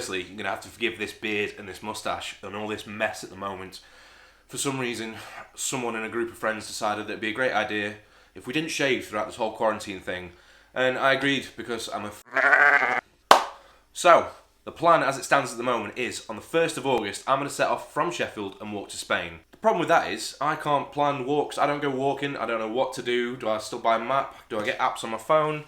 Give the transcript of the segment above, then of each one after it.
Firstly, you're going to have to forgive this beard and this moustache and all this mess at the moment. For some reason, someone in a group of friends decided that it'd be a great idea if we didn't shave throughout this whole quarantine thing. And I agreed because I'm a So, the plan as it stands at the moment is, on the 1st of August, I'm going to set off from Sheffield and walk to Spain. The problem with that is, I can't plan walks, I don't go walking, I don't know what to do. Do I still buy a map? Do I get apps on my phone?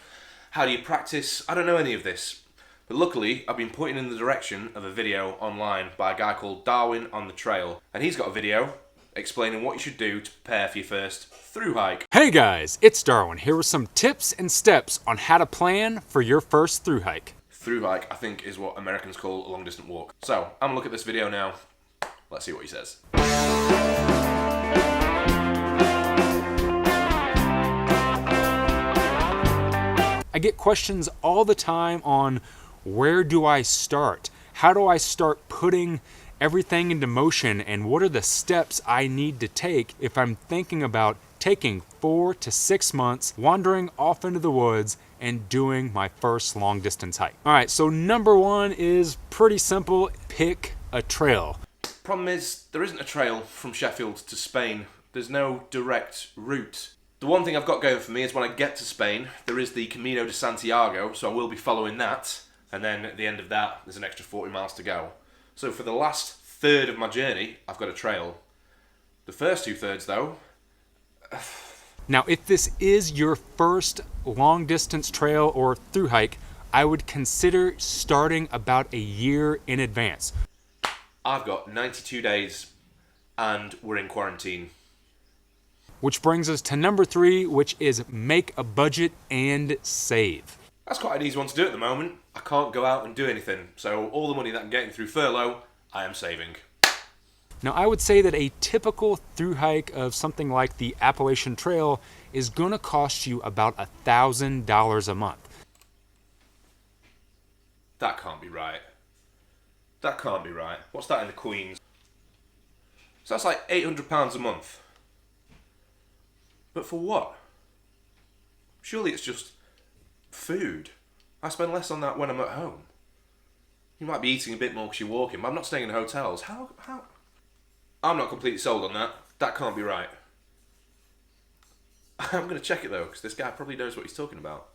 How do you practice? I don't know any of this. But luckily, I've been pointed in the direction of a video online by a guy called Darwin on the trail. And he's got a video explaining what you should do to prepare for your first thru-hike. Hey guys, it's Darwin here with some tips and steps on how to plan for your first thru-hike. Thru-hike, I think, is what Americans call a long-distance walk. So, I'm gonna look at this video now. Let's see what he says. I get questions all the time on where do I start? How do I start putting everything into motion, and what are the steps I need to take if I'm thinking about taking 4 to 6 months wandering off into the woods and doing my first long distance hike. All right, so number one is pretty simple. Pick a trail. Problem is, there isn't a trail from Sheffield to Spain. There's no direct route. The one thing I've got going for me is when I get to Spain, there is the Camino de Santiago, so I will be following that. And then at the end of that, there's an extra 40 miles to go. So for the last third of my journey, I've got a trail. The first 2/3 though... Now, if this is your first long distance trail or thru hike, I would consider starting about a year in advance. I've got 92 days and we're in quarantine. Which brings us to number 3, which is make a budget and save. That's quite an easy one to do at the moment. I can't go out and do anything, so all the money that I'm getting through furlough, I am saving. Now, I would say that a typical thru hike of something like the Appalachian Trail is going to cost you about $1,000 a month. That can't be right. That can't be right. What's that in the Queens? So that's like £800 a month. But for what? Surely it's just food. I spend less on that when I'm at home. You might be eating a bit more because you're walking, but I'm not staying in hotels. How? I'm not completely sold on that. That can't be right. I'm going to check it though, because this guy probably knows what he's talking about.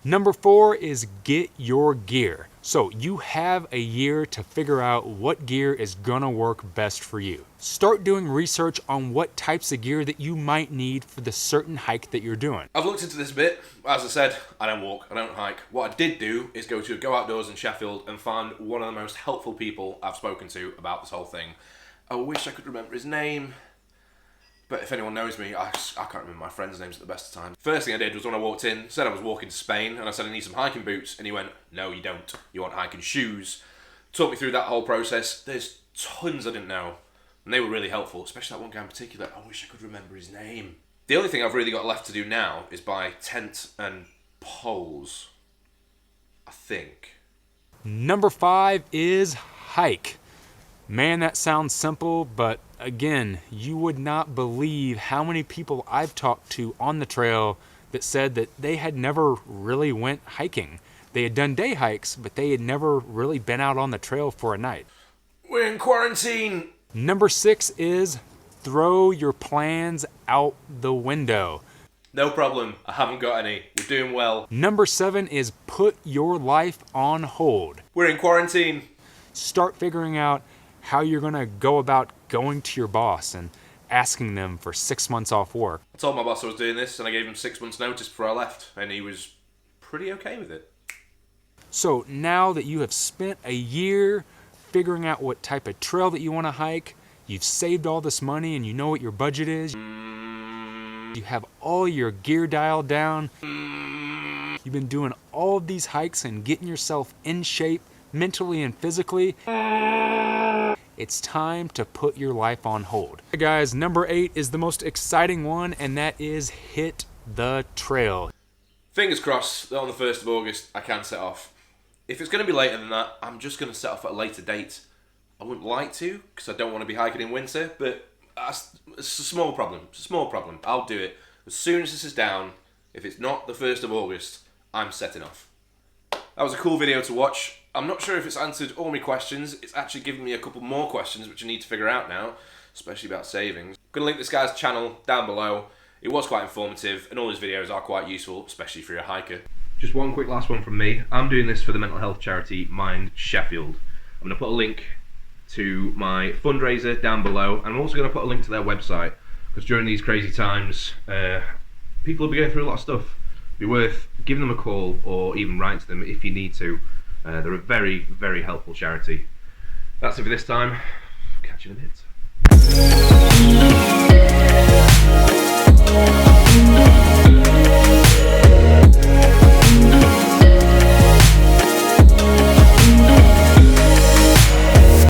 Number 4 is get your gear. So you have a year to figure out what gear is gonna work best for you. Start doing research on what types of gear that you might need for the certain hike that you're doing. I've looked into this a bit. As I said, I don't walk, I don't hike. What I did do is go to Go Outdoors in Sheffield and find one of the most helpful people I've spoken to about this whole thing. I wish I could remember his name. But if anyone knows me, I can't remember my friends' names at the best of times. First thing I did was when I walked in, said I was walking to Spain, and I said I need some hiking boots, and he went, no you don't, you want hiking shoes. Talked me through that whole process. There's tons I didn't know, and they were really helpful, especially that one guy in particular. I wish I could remember his name. The only thing I've really got left to do now is buy tent and poles, I think. Number 5 is hike. Man, that sounds simple, but again, you would not believe how many people I've talked to on the trail that said that they had never really went hiking. They had done day hikes, but they had never really been out on the trail for a night. We're in quarantine! Number 6 is throw your plans out the window. No problem, I haven't got any. We're doing well. Number 7 is put your life on hold. We're in quarantine. Start figuring out how you're going to go about going to your boss and asking them for 6 months off work. I told my boss I was doing this and I gave him 6 months notice before I left, and he was pretty okay with it. So now that you have spent a year figuring out what type of trail that you want to hike, you've saved all this money and you know what your budget is, you have all your gear dialed down, you've been doing all of these hikes and getting yourself in shape mentally and physically, it's time to put your life on hold. Hey guys, number 8 is the most exciting one, and that is hit the trail. Fingers crossed that on the 1st of August I can set off. If it's going to be later than that, I'm just going to set off at a later date. I wouldn't like to, because I don't want to be hiking in winter, but it's a small problem. It's a small problem. I'll do it. As soon as this is down, if it's not the 1st of August, I'm setting off. That was a cool video to watch. I'm not sure if it's answered all my questions. It's actually given me a couple more questions which I need to figure out now, especially about savings. I'm going to link this guy's channel down below. It was quite informative, and all his videos are quite useful, especially for a hiker. Just one quick last one from me. I'm doing this for the mental health charity Mind Sheffield. I'm going to put a link to my fundraiser down below, and I'm also going to put a link to their website, because during these crazy times, people will be going through a lot of stuff. It'd be worth giving them a call or even writing to them if you need to. They're a very, very helpful charity. That's it for this time. Catch you in a bit.